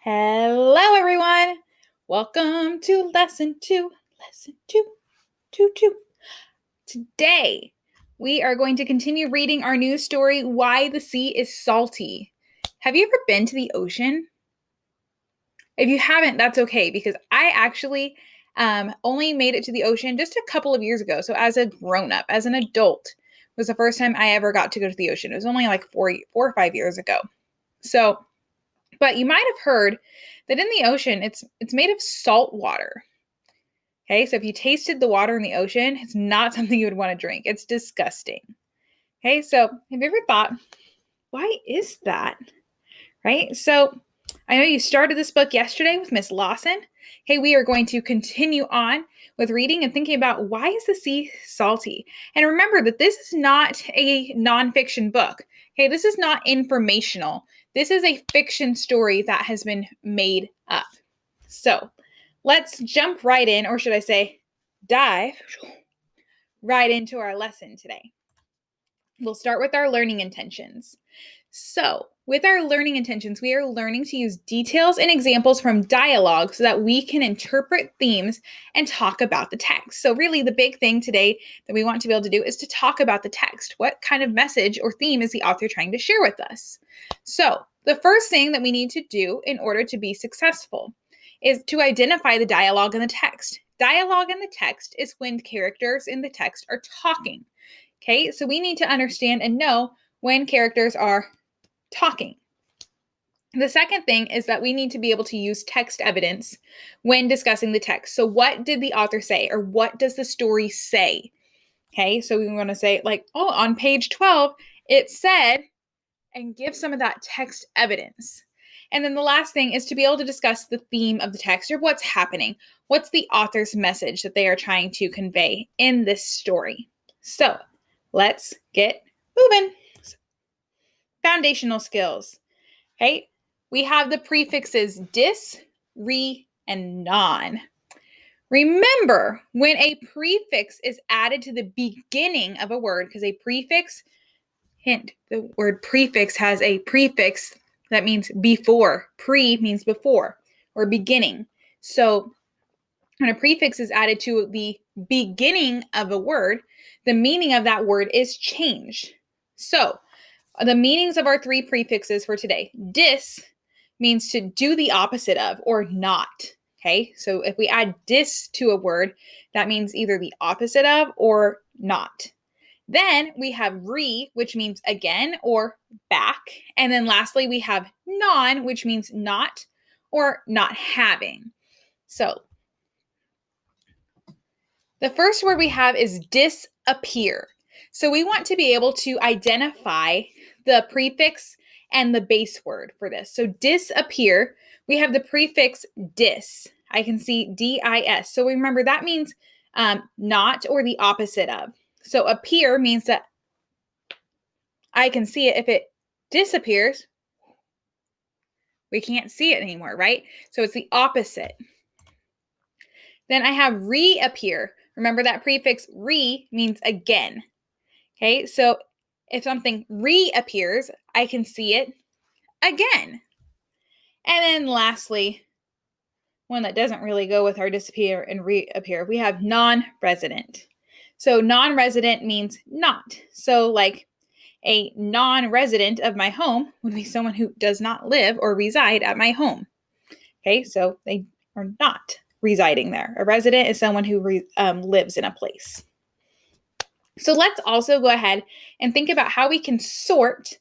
Hello, everyone. Welcome to lesson two. Today, we are going to continue reading our new story, Why the Sea is Salty. Have you ever been to the ocean? If you haven't, that's okay, because I actually only made it to the ocean just a couple of years ago. So as a grown-up, as an adult, was the first time I ever got to go to the ocean. It was only like 4 or 5 years ago. But you might have heard that in the ocean, it's made of salt water. Okay, so if you tasted the water in the ocean, it's not something you would want to drink. It's disgusting. Okay, so have you ever thought, why is that? Right? So I know you started this book yesterday with Miss Lawson. Okay, we are going to continue on with reading and thinking about why is the sea salty? And remember that this is not a nonfiction book. Okay, this is not informational. This is a fiction story that has been made up. So let's jump right in, or should I say, dive right into our lesson today. We'll start with our learning intentions. So, with our learning intentions, we are learning to use details and examples from dialogue so that we can interpret themes and talk about the text. So, really, the big thing today that we want to be able to do is to talk about the text. What kind of message or theme is the author trying to share with us? So, the first thing that we need to do in order to be successful is to identify the dialogue in the text. Dialogue in the text is when characters in the text are talking. Okay, so we need to understand and know when characters are talking. The second thing is that we need to be able to use text evidence when discussing the text. So what did the author say, or what does the story say? Okay, so we want to say like, oh, on page 12, it said, and give some of that text evidence. And then the last thing is to be able to discuss the theme of the text, or what's happening. What's the author's message that they are trying to convey in this story? So let's get moving. Foundational skills. Okay, we have the prefixes dis, re, and non. Remember, when a prefix is added to the beginning of a word, because a prefix, hint, the word prefix has a prefix that means before. Pre means before or beginning. So when a prefix is added to the beginning of a word, the meaning of that word is changed. So the meanings of our three prefixes for today. Dis means to do the opposite of or not. Okay, so if we add dis to a word, that means either the opposite of or not. Then we have re, which means again or back. And then lastly, we have non, which means not or not having. So the first word we have is disappear. So we want to be able to identify the prefix and the base word for this. So disappear, we have the prefix dis. I can see dis. So remember that means not or the opposite of. So appear means that I can see it. If it disappears, we can't see it anymore, right? So it's the opposite. Then I have reappear. Remember that prefix re means again. Okay, so if something reappears, I can see it again. And then lastly, one that doesn't really go with our disappear and reappear, we have non-resident. So non-resident means not. So like a non-resident of my home would be someone who does not live or reside at my home. Okay, so they are not residing there. A resident is someone who lives in a place. So let's also go ahead and think about how we can sort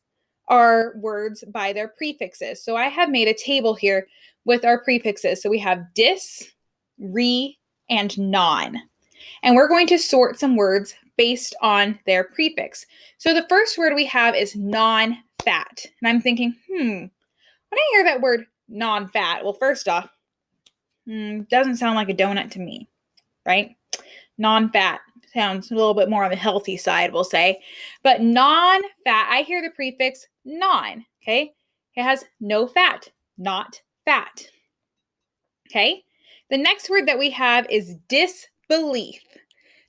our words by their prefixes. So I have made a table here with our prefixes. So we have dis, re, and non. And we're going to sort some words based on their prefix. So the first word we have is non-fat. And I'm thinking, when I hear that word non-fat, well, first off, doesn't sound like a donut to me, right? Non-fat sounds a little bit more on the healthy side, we'll say. But non-fat, I hear the prefix non, okay? It has no fat, not fat. Okay? The next word that we have is disbelief.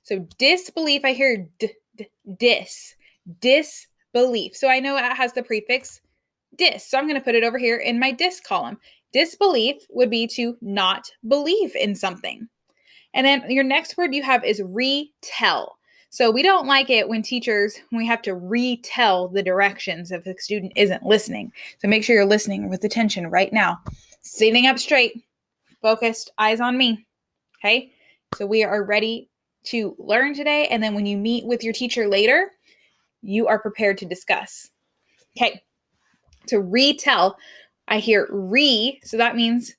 So disbelief, I hear disbelief. So I know it has the prefix dis. So I'm going to put it over here in my dis column. Disbelief would be to not believe in something. And then your next word you have is retell. So we don't like it when we have to retell the directions if the student isn't listening. So make sure you're listening with attention right now. Sitting up straight, focused, eyes on me. Okay? So we are ready to learn today. And then when you meet with your teacher later, you are prepared to discuss. Okay. To retell, I hear so that means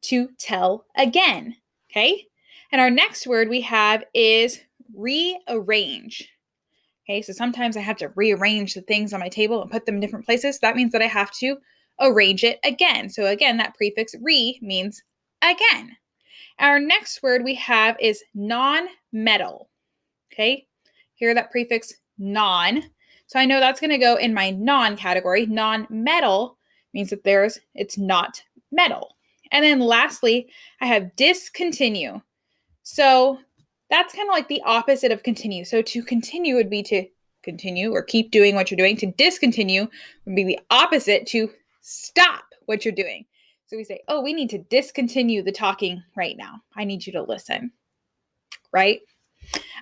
to tell again. Okay. And our next word we have is rearrange. Okay. So sometimes I have to rearrange the things on my table and put them in different places. That means that I have to arrange it again. So again, that prefix means again. Our next word we have is non-metal. Okay. Hear that prefix non. So I know that's going to go in my non category. Non-metal means that it's not metal. And then lastly, I have discontinue. So that's kind of like the opposite of continue. So to continue would be to continue or keep doing what you're doing. To discontinue would be the opposite, to stop what you're doing. So we say, oh, we need to discontinue the talking right now. I need you to listen. Right?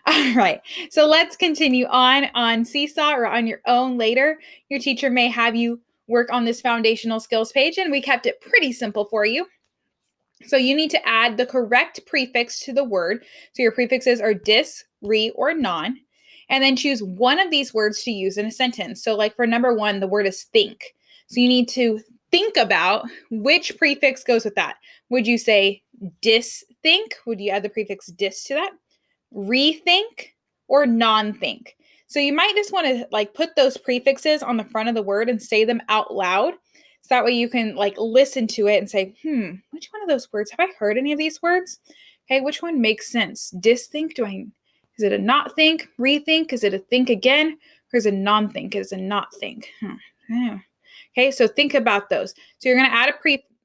All right. So let's continue on Seesaw or on your own later. Your teacher may have you work on this foundational skills page, and we kept it pretty simple for you. So you need to add the correct prefix to the word. So your prefixes are dis, re, or non. And then choose one of these words to use in a sentence. So like for number 1, the word is think. So you need to think about which prefix goes with that. Would you say dis-think? Would you add the prefix dis to that? Rethink or non-think? So you might just want to like put those prefixes on the front of the word and say them out loud. So that way you can like listen to it and say, which one of those words? Have I heard any of these words? Okay, which one makes sense? Disthink? Is it a not think? Rethink? Is it a think again? Or is it non-think? Is it a not think? Yeah. Okay, so think about those. So you're going to add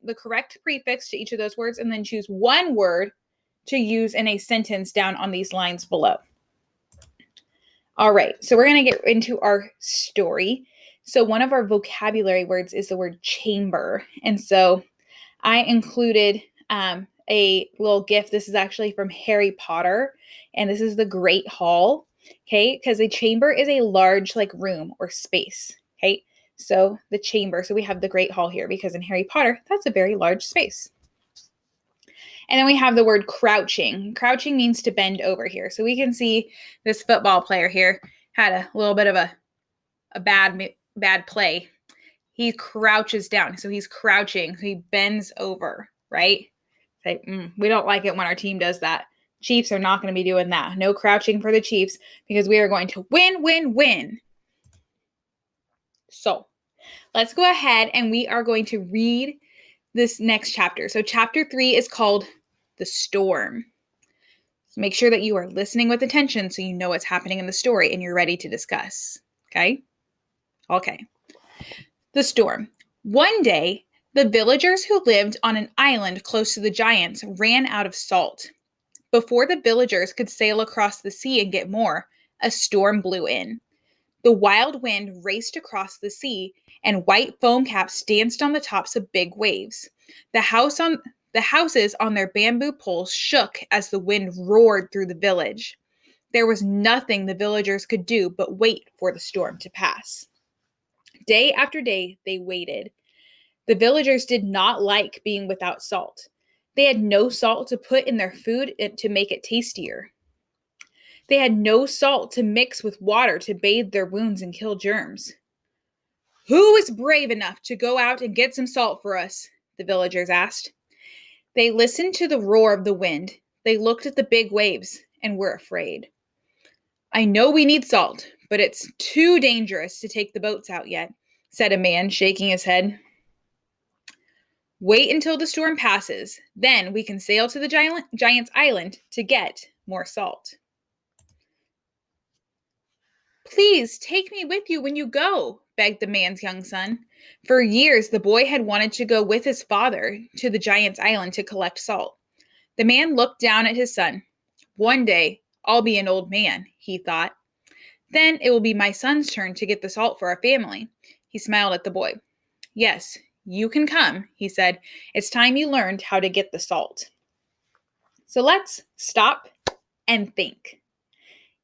the correct prefix to each of those words and then choose one word to use in a sentence down on these lines below. All right, so we're going to get into our story. So one of our vocabulary words is the word chamber. And so I included a little gift. This is actually from Harry Potter, and this is the Great Hall, okay? Because a chamber is a large like room or space, okay? So the chamber, so we have the Great Hall here because in Harry Potter, that's a very large space. And then we have the word crouching. Crouching means to bend over here. So we can see this football player here had a little bit of a bad play. He crouches down. So he's crouching. So he bends over, right? Say, we don't like it when our team does that. Chiefs are not going to be doing that. No crouching for the Chiefs because we are going to win, win, win. So let's go ahead and we are going to read this next chapter. So chapter 3 is called The Storm. So make sure that you are listening with attention so you know what's happening in the story and you're ready to discuss. Okay? Okay. The Storm. One day, the villagers who lived on an island close to the giants ran out of salt. Before the villagers could sail across the sea and get more, a storm blew in. The wild wind raced across the sea, and white foam caps danced on the tops of big waves. The houses on their bamboo poles shook as the wind roared through the village. There was nothing the villagers could do but wait for the storm to pass. Day after day, they waited. The villagers did not like being without salt. They had no salt to put in their food to make it tastier. They had no salt to mix with water to bathe their wounds and kill germs. Who is brave enough to go out and get some salt for us? The villagers asked. They listened to the roar of the wind. They looked at the big waves and were afraid. I know we need salt, but it's too dangerous to take the boats out yet, said a man, shaking his head. Wait until the storm passes. Then we can sail to the giant's island to get more salt. Please take me with you when you go, begged the man's young son. For years, the boy had wanted to go with his father to the giant's island to collect salt. The man looked down at his son. One day, I'll be an old man, he thought. Then it will be my son's turn to get the salt for our family. He smiled at the boy. Yes, you can come, he said. It's time you learned how to get the salt. So let's stop and think.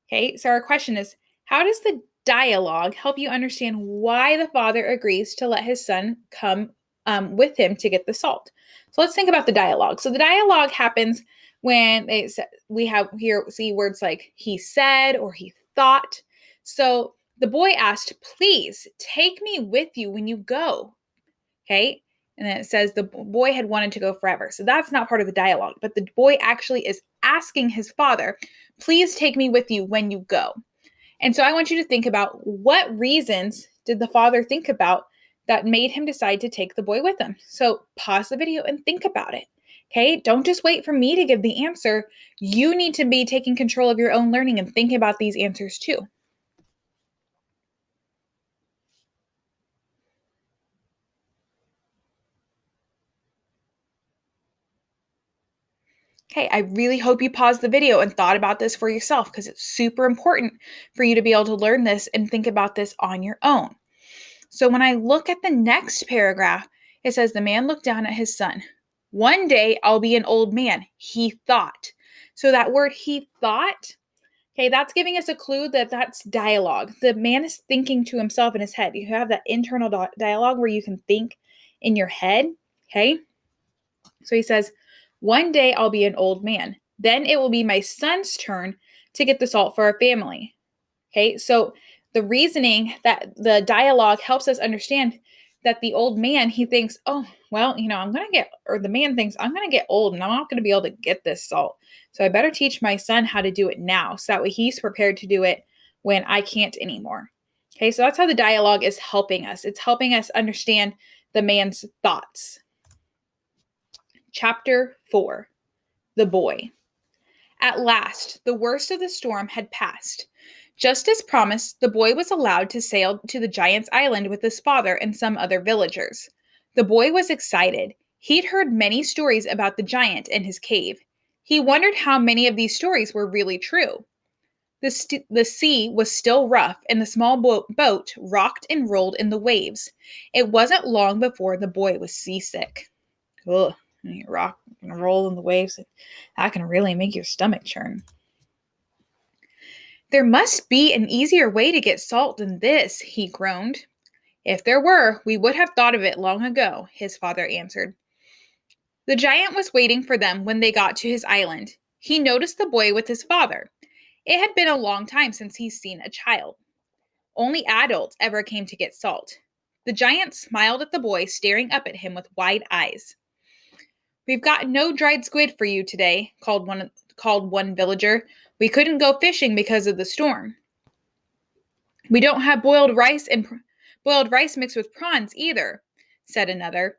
Okay, so our question is, how does the dialogue help you understand why the father agrees to let his son come with him to get the salt? So let's think about the dialogue. So the dialogue happens when we have here see words like he said or he thought. So the boy asked, please take me with you when you go. Okay. And then it says the boy had wanted to go forever. So that's not part of the dialogue, but the boy actually is asking his father, please take me with you when you go. And so I want you to think about what reasons did the father think about that made him decide to take the boy with him. So pause the video and think about it. Okay. Don't just wait for me to give the answer. You need to be taking control of your own learning and think about these answers too. Okay, I really hope you paused the video and thought about this for yourself because it's super important for you to be able to learn this and think about this on your own. So when I look at the next paragraph, it says the man looked down at his son. One day I'll be an old man, he thought. So that word he thought, okay, that's giving us a clue that that's dialogue. The man is thinking to himself in his head. You have that internal dialogue where you can think in your head, okay? So he says, one day I'll be an old man. Then it will be my son's turn to get the salt for our family. Okay, so the reasoning that the dialogue helps us understand that the old man, he thinks, oh, well, I'm going to get, or the man thinks, I'm going to get old and I'm not going to be able to get this salt. So I better teach my son how to do it now. So that way he's prepared to do it when I can't anymore. Okay, so that's how the dialogue is helping us. It's helping us understand the man's thoughts. Chapter 4, The Boy. At last, the worst of the storm had passed. Just as promised, the boy was allowed to sail to the giant's island with his father and some other villagers. The boy was excited. He'd heard many stories about the giant and his cave. He wondered how many of these stories were really true. The sea was still rough, and the small boat rocked and rolled in the waves. It wasn't long before the boy was seasick. Ugh, and you rock and roll in the waves. That can really make your stomach churn. There must be an easier way to get salt than this, he groaned. If there were, we would have thought of it long ago, his father answered. The giant was waiting for them when they got to his island. He noticed the boy with his father. It had been a long time since he'd seen a child. Only adults ever came to get salt. The giant smiled at the boy, staring up at him with wide eyes. We've got no dried squid for you today, called one villager. We couldn't go fishing because of the storm. We don't have boiled rice mixed with prawns either, said another.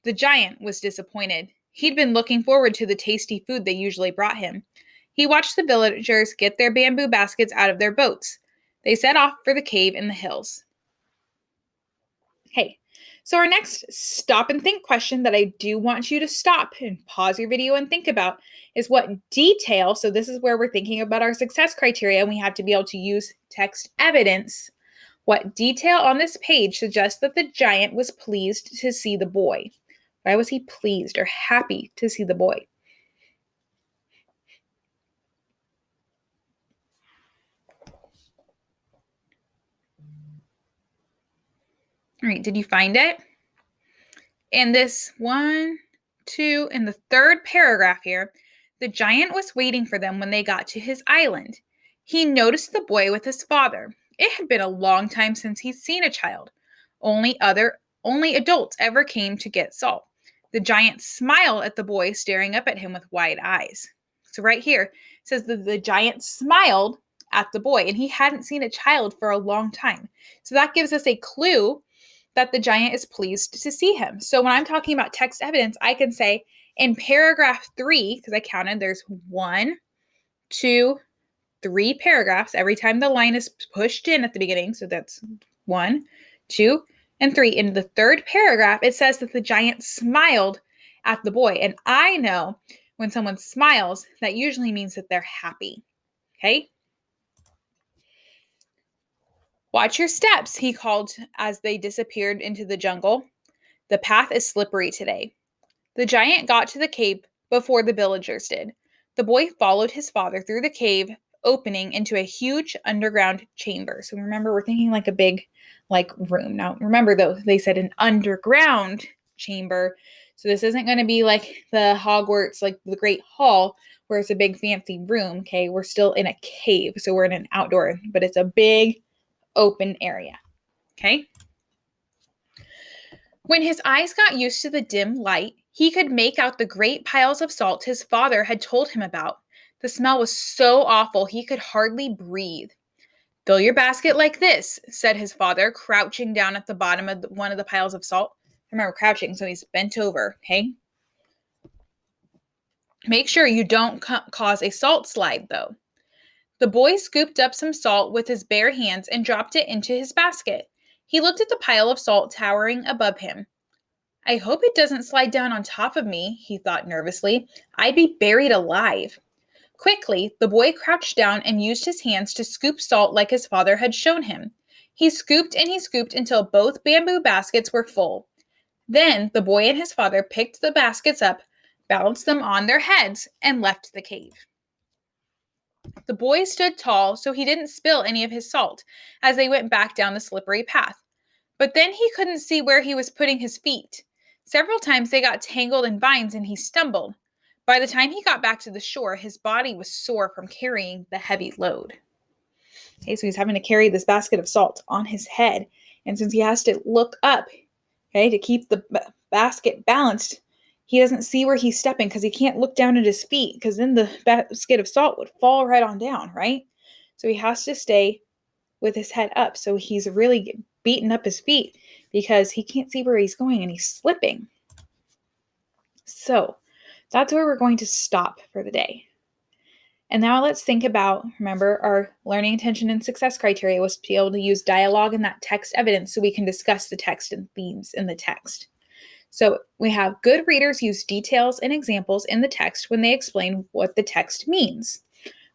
The giant was disappointed. He'd been looking forward to the tasty food they usually brought him. He watched the villagers get their bamboo baskets out of their boats. They set off for the cave in the hills. Hey, so our next stop and think question that I do want you to stop and pause your video and think about is what detail, so this is where we're thinking about our success criteria and we have to be able to use text evidence. What detail on this page suggests that the giant was pleased to see the boy? Why was he pleased or happy to see the boy? All right, did you find it? In this in the third paragraph here, the giant was waiting for them when they got to his island. He noticed the boy with his father. It had been a long time since he'd seen a child. Only adults ever came to get salt. The giant smiled at the boy, staring up at him with wide eyes. So right here it says that the giant smiled at the boy, and he hadn't seen a child for a long time. So that gives us a clue that the giant is pleased to see him. So when I'm talking about text evidence, I can say in paragraph 3, because I counted, there's 1, 2, 3 paragraphs every time the line is pushed in at the beginning. So that's 1, 2, and 3. In the third paragraph, it says that the giant smiled at the boy. And I know when someone smiles, that usually means that they're happy. Okay? Watch your steps, he called as they disappeared into the jungle. The path is slippery today." The giant got to the cave before the villagers did. The boy followed his father through the cave opening into a huge underground chamber. So remember, we're thinking like a big room. Now remember though, they said an underground chamber. So this isn't going to be like the Hogwarts, like the Great Hall, where it's a big fancy room. Okay, we're still in a cave. So we're in an outdoor, but it's a big open area. Okay. When his eyes got used to the dim light, he could make out the great piles of salt his father had told him about. The smell was so awful he could hardly breathe. "Fill your basket like this," said his father, crouching down at the bottom of one of the piles of salt. Remember, crouching, so he's bent over, okay? "Make sure you don't cause a salt slide, though." The boy scooped up some salt with his bare hands and dropped it into his basket. He looked at the pile of salt towering above him. "I hope it doesn't slide down on top of me," he thought nervously. "I'd be buried alive." Quickly, the boy crouched down and used his hands to scoop salt like his father had shown him. He scooped and he scooped until both bamboo baskets were full. Then the boy and his father picked the baskets up, balanced them on their heads, and left the cave. The boy stood tall so he didn't spill any of his salt as they went back down the slippery path. But then he couldn't see where he was putting his feet. Several times they got tangled in vines and he stumbled. By the time he got back to the shore, his body was sore from carrying the heavy load. Okay, so he's having to carry this basket of salt on his head. And since he has to look up, okay, to keep the basket balanced, he doesn't see where he's stepping because he can't look down at his feet because then the basket of salt would fall right on down, right? So he has to stay with his head up. So he's really beating up his feet because he can't see where he's going and he's slipping. So that's where we're going to stop for the day. And now let's think about, remember, our learning, attention, and success criteria was to be able to use dialogue in that text evidence so we can discuss the text and themes in the text. So we have good readers use details and examples in the text when they explain what the text means.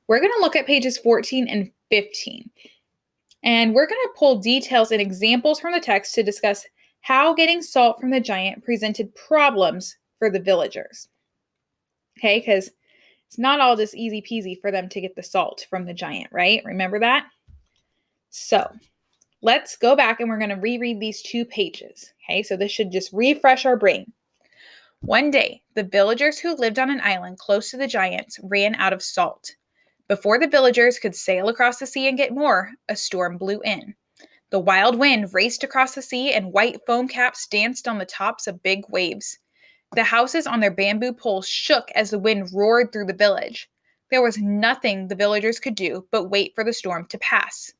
We're going to look at pages 14 and 15. And we're going to pull details and examples from the text to discuss how getting salt from the giant presented problems for the villagers. Okay, because it's not all just easy peasy for them to get the salt from the giant, right? Remember that? So let's go back and we're going to reread these 2 pages. Okay, so this should just refresh our brain. One day, the villagers who lived on an island close to the giants ran out of salt. Before the villagers could sail across the sea and get more, a storm blew in. The wild wind raced across the sea and white foam caps danced on the tops of big waves. The houses on their bamboo poles shook as the wind roared through the village. There was nothing the villagers could do but wait for the storm to pass.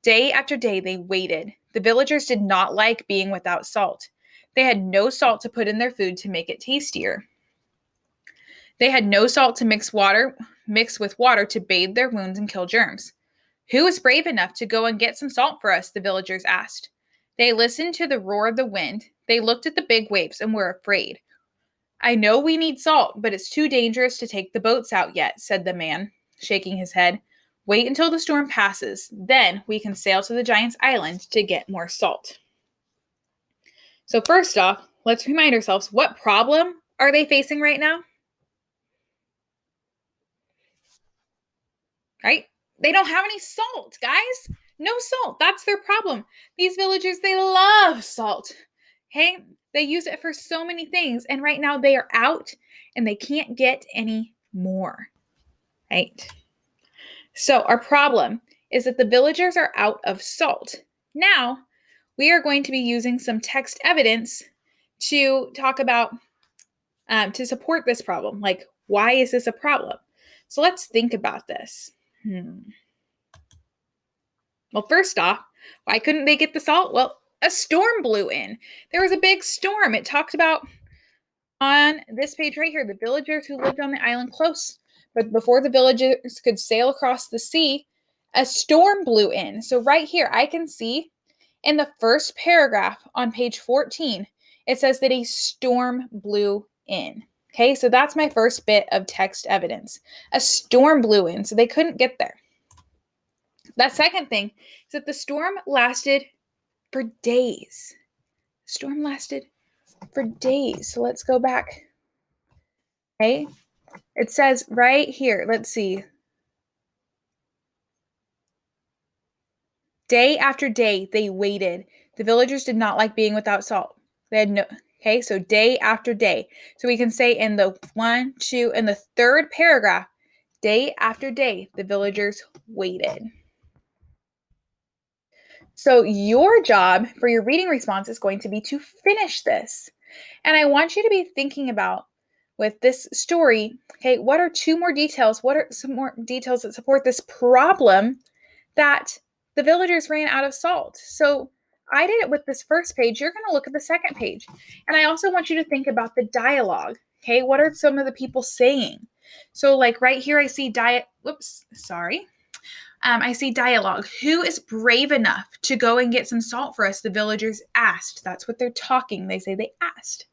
Day after day they waited. The villagers did not like being without salt. They had no salt to put in their food to make it tastier. They had no salt to mix with water to bathe their wounds and kill germs. "Who is brave enough to go and get some salt for us?" the villagers asked. They listened to the roar of the wind. They looked at the big waves and were afraid. "I know we need salt, but it's too dangerous to take the boats out yet," said the man, shaking his head. "Wait until the storm passes. Then we can sail to the giant's island to get more salt." So first off, let's remind ourselves, what problem are they facing right now? Right? They don't have any salt, guys. No salt. That's their problem. These villagers, they love salt. Okay? They use it for so many things. And right now they are out and they can't get any more. Right? So our problem is that the villagers are out of salt. Now, we are going to be using some text evidence to talk about, to support this problem. Like, why is this a problem? So let's think about this. Well, first off, why couldn't they get the salt? Well, a storm blew in. There was a big storm. It talked about on this page right here, the villagers who lived on the island close. But before the villagers could sail across the sea, a storm blew in. So right here, I can see in the first paragraph on page 14, it says that a storm blew in. Okay, so that's my first bit of text evidence. A storm blew in, so they couldn't get there. That second thing is that the storm lasted for days. The storm lasted for days. So let's go back. Okay. It says right here, let's see. Day after day, they waited. The villagers did not like being without salt. They had no, okay, so day after day. So we can say in the 1, 2, and the third paragraph, day after day, the villagers waited. So your job for your reading response is going to be to finish this. And I want you to be thinking about with this story, okay, what are two more details? What are some more details that support this problem that the villagers ran out of salt? So I did it with this first page. You're going to look at the second page. And I also want you to think about the dialogue. Okay, what are some of the people saying? So, like right here, I see I see dialogue. Who is brave enough to go and get some salt for us? The villagers asked. That's what they're talking. They say they asked.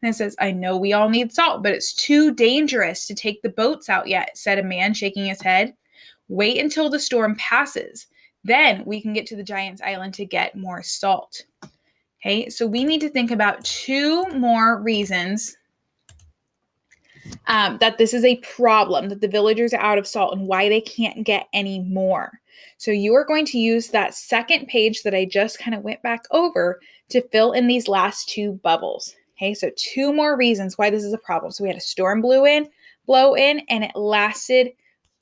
And it says, I know we all need salt, but it's too dangerous to take the boats out yet, said a man shaking his head. Wait until the storm passes. Then we can get to the giant's island to get more salt. Okay, so we need to think about two more reasons that this is a problem, that the villagers are out of salt and why they can't get any more. So you are going to use that second page that I just kind of went back over to fill in these last two bubbles. Okay, so two more reasons why this is a problem. So we had a storm blow in, and it lasted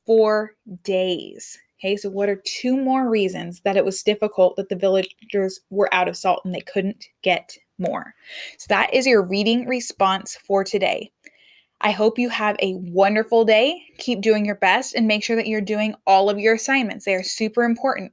4 days. Okay, so what are two more reasons that it was difficult that the villagers were out of salt and they couldn't get more? So that is your reading response for today. I hope you have a wonderful day. Keep doing your best and make sure that you're doing all of your assignments. They are super important.